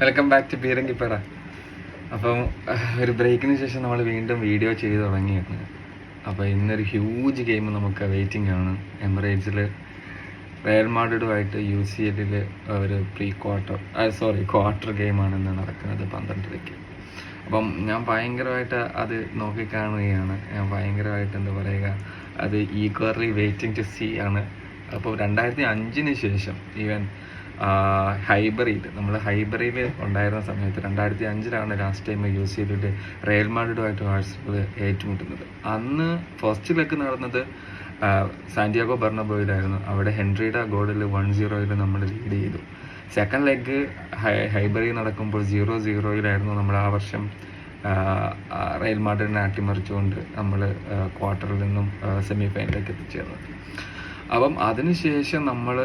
Welcome back to പീരങ്കിപ്പറ. അപ്പം ഒരു ബ്രേക്കിന് ശേഷം നമ്മൾ വീണ്ടും വീഡിയോ ചെയ്ത് തുടങ്ങിയാണ്. അപ്പോൾ ഇന്നൊരു ഹ്യൂജ് ഗെയിം നമുക്ക് വെയിറ്റിംഗ് ആണ്. എമിറേറ്റ്സിൽ റയൽ മാഡ്രിഡുമായിട്ട് UCL ഒരു ക്വാർട്ടർ ഗെയിമാണ് ഇന്ന് നടക്കുന്നത് 12:30. അപ്പം ഞാൻ ഭയങ്കരമായിട്ട് അത് നോക്കിക്കാണുകയാണ്. ഞാൻ ഭയങ്കരമായിട്ട് എന്താ പറയുക, അത് ഈഗർലി വെയിറ്റിംഗ് ടു സീ ആണ്. അപ്പോൾ 2005 ശേഷം ഈവൻ നമ്മൾ ഹൈബറിയിൽ ഉണ്ടായിരുന്ന സമയത്ത് 2005 ലാസ്റ്റ് ടൈം UCL റയൽ മാഡ്രിഡുമായിട്ട് ആഴ്സണൽ ഏറ്റുമുട്ടുന്നത്. അന്ന് ഫസ്റ്റ് ലെഗ് നടന്നത് സാന്റിയാഗോ ബെർണബോയിലായിരുന്നു. അവിടെ ഹെൻറിയുടെ ഗോളിൽ 1-0 നമ്മൾ ലീഡ് ചെയ്തു. സെക്കൻഡ് ലെഗ് ഹൈബറി നടക്കുമ്പോൾ 0-0 നമ്മൾ ആ വർഷം റയൽ മാഡ്രിഡിനെ അട്ടിമറിച്ചുകൊണ്ട് നമ്മൾ ക്വാർട്ടറിൽ നിന്നും സെമി ഫൈനലിലേക്ക് എത്തിച്ചേർന്നത്. അപ്പം അതിനുശേഷം നമ്മൾ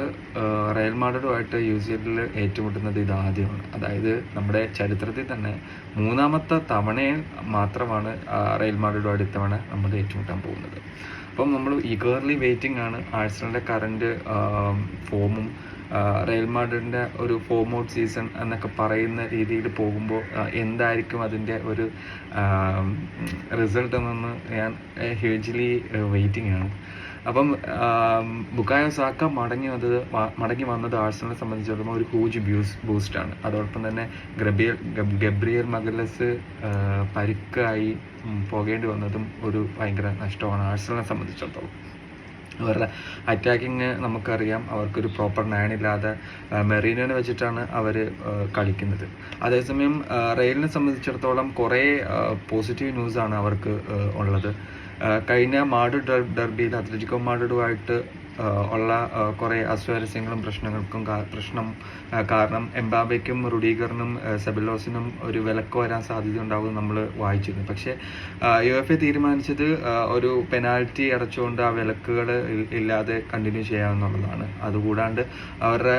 റയൽ മാഡ്രിഡുമായിട്ട് UCL ഏറ്റുമുട്ടുന്നത് ഇതാദ്യമാണ്. അതായത് നമ്മുടെ ചരിത്രത്തിൽ തന്നെ 3ാമത്തെ തവണയിൽ മാത്രമാണ് റയൽ മാഡ്രിഡുമായിട്ട് ഇത്തവണ നമ്മൾ ഏറ്റുമുട്ടാൻ പോകുന്നത്. അപ്പം നമ്മൾ ഈഗർലി വെയിറ്റിംഗ് ആണ്. ആഴ്സണലിൻ്റെ കറൻറ്റ് ഫോമും റയൽ മാഡ്രിഡിൻ്റെ ഒരു ഫോം ഔട്ട് സീസൺ എന്നൊക്കെ പറയുന്ന രീതിയിൽ പോകുമ്പോൾ എന്തായിരിക്കും അതിൻ്റെ ഒരു റിസൾട്ട് എന്നൊന്ന് ഞാൻ ഹ്യൂജ്ലി വെയിറ്റിംഗ് ആണ്. അപ്പം ബുക്കായോ സാക്ക മടങ്ങി വന്നത് ആഴ്സണലിനെ സംബന്ധിച്ചിടത്തോളം ഒരു ഹ്യൂജ് ബൂസ്റ്റാണ്. അതോടൊപ്പം തന്നെ ഗബ്രിയേൽ മഗലസ് പരിക്കായി പോകേണ്ടി വന്നതും ഒരു ഭയങ്കര നഷ്ടമാണ് ആഴ്സണലിനെ സംബന്ധിച്ചിടത്തോളം. അവരുടെ അറ്റാക്കിങ് നമുക്കറിയാം, അവർക്കൊരു പ്രോപ്പർ നയനില്ലാതെ മെറീനോനെ വെച്ചിട്ടാണ് അവർ കളിക്കുന്നത്. അതേസമയം റയലിനെ സംബന്ധിച്ചിടത്തോളം കുറേ പോസിറ്റീവ് ന്യൂസാണ് അവർക്ക് ഉള്ളത്. കഴിഞ്ഞ മാഡ്രിഡ് ഡെർബിയിൽ അത്ലറ്റിക്കോ മാഡ്രിഡുമായിട്ട് ഉള്ള കുറേ അസ്വാരസ്യങ്ങളും കാരണം എംബാബയ്ക്കും റുഡീഗറിനും സെബലോസിനും ഒരു വിലക്ക് വരാൻ സാധ്യത ഉണ്ടാവും നമ്മൾ വായിച്ചിരുന്നു. പക്ഷേ UEFA തീരുമാനിച്ചത് ഒരു പെനാൽറ്റി അടച്ചുകൊണ്ട് ആ വിലക്കുകൾ ഇല്ലാതെ കണ്ടിന്യൂ ചെയ്യാമെന്നുള്ളതാണ്. അതുകൂടാണ്ട് അവരുടെ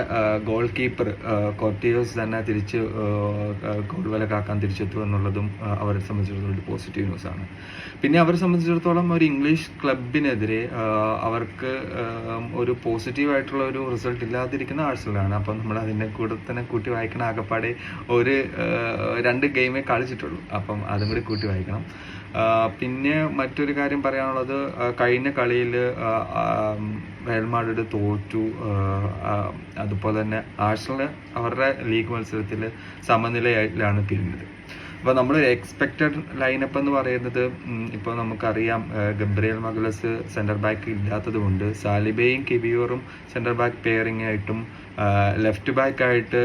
ഗോൾ കീപ്പർ കോർട്ടിയോസ് തന്നെ തിരിച്ച് ഗോൾ വിലക്കാക്കാൻ തിരിച്ചെത്തും എന്നുള്ളതും അവരെ സംബന്ധിച്ചിടത്തോളം ഒരു പോസിറ്റീവ് ന്യൂസാണ്. പിന്നെ അവരെ സംബന്ധിച്ചിടത്തോളം ഒരു ഇംഗ്ലീഷ് ക്ലബിനെതിരെ അവർക്ക് ഒരു പോസിറ്റീവായിട്ടുള്ള ഒരു റിസൾട്ട് ഇല്ലാതിരിക്കുന്ന ആഴ്സണലാണ്. അപ്പം നമ്മൾ അതിൻ്റെ കൂടെ തന്നെ കൂട്ടി വായിക്കണം. ആകെപ്പാടെ 2 ഗെയിമേ കളിച്ചിട്ടുള്ളൂ. അപ്പം അതും കൂടി കൂട്ടി വായിക്കണം. പിന്നെ മറ്റൊരു കാര്യം പറയാനുള്ളത്, കഴിഞ്ഞ കളിയിൽ റയൽ മാഡ്രിഡ് തോറ്റു. അതുപോലെ തന്നെ ആഴ്സണൽ അവരുടെ ലീഗ് മത്സരത്തിൽ സമനിലയിലാണ് പിരിഞ്ഞത്. അപ്പോൾ നമ്മൾ എക്സ്പെക്റ്റഡ് ലൈനപ്പ് എന്ന് പറയുന്നത്, ഇപ്പോൾ നമുക്കറിയാം ഗബ്രിയേൽ മഗലസ് സെൻറ്റർ ബാക്ക് ഇല്ലാത്തത് കൊണ്ട് സാലിബയും കിവിയോറും സെൻറ്റർ ബാക്ക് പെയറിംഗ് ആയിട്ടും ലെഫ്റ്റ് ബാക്കായിട്ട്